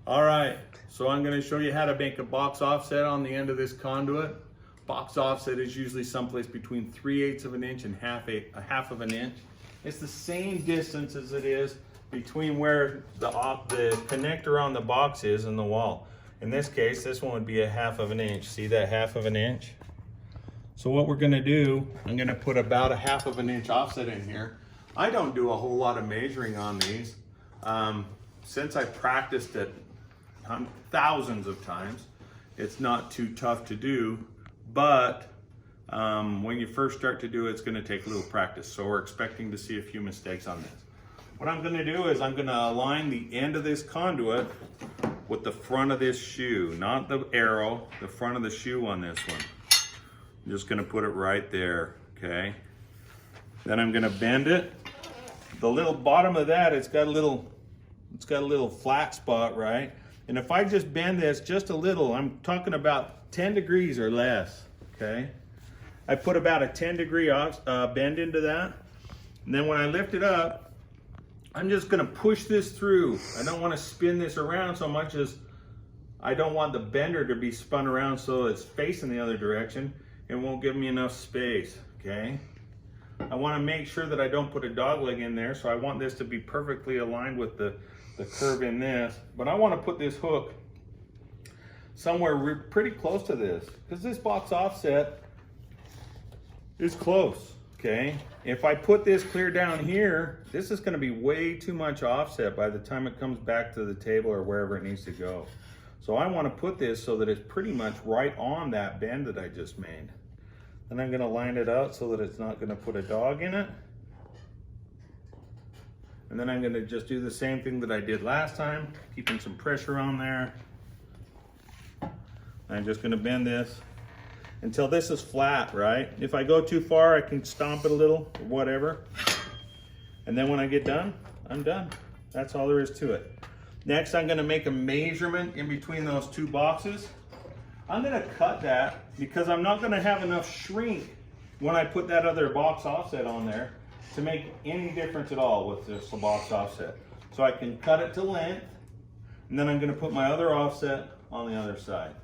All right, so I'm going to show you how to make a box offset on the end of this conduit. Box offset is usually someplace between 3/8 of an inch and a half of an inch. It's the same distance as it is between where the connector on the box is and the wall. In this case, this one would be a half of an inch. See that half of an inch? So what we're going to do, I'm going to put about a half of an inch offset in here. I don't do a whole lot of measuring on these. Since I practiced it thousands of times, it's not too tough to do, but when you first start to do it, it's going to take a little practice. So we're expecting to see a few mistakes on this. What I'm going to do is I'm going to align the end of this conduit with the front of this shoe, not the arrow, the front of the shoe on this one. I'm just going to put it right there, okay? Then I'm going to bend it. The little bottom of that, it's got a little flat spot, right? And if I just bend this just a little, I'm talking about 10 degrees or less, okay? I put about a 10-degree bend into that. And then when I lift it up, I'm just gonna push this through. I don't wanna spin this around so much as I don't want the bender to be spun around so it's facing the other direction. It won't give me enough space, okay? I wanna make sure that I don't put a dog leg in there, so I want this to be perfectly aligned with the curve in this, but I want to put this hook somewhere pretty close to this because this box offset is close, okay? If I put this clear down here, this is going to be way too much offset by the time it comes back to the table or wherever it needs to go. So I want to put this so that it's pretty much right on that bend that I just made. Then I'm going to line it out so that it's not going to put a dog in it. And then I'm going to just do the same thing that I did last time, keeping some pressure on there. I'm just going to bend this until this is flat, right? If I go too far, I can stomp it a little or whatever. And then when I get done, I'm done. That's all there is to it. Next, I'm going to make a measurement in between those two boxes. I'm going to cut that because I'm not going to have enough shrink when I put that other box offset on there to make any difference at all with this box offset. So I can cut it to length, and then I'm going to put my other offset on the other side.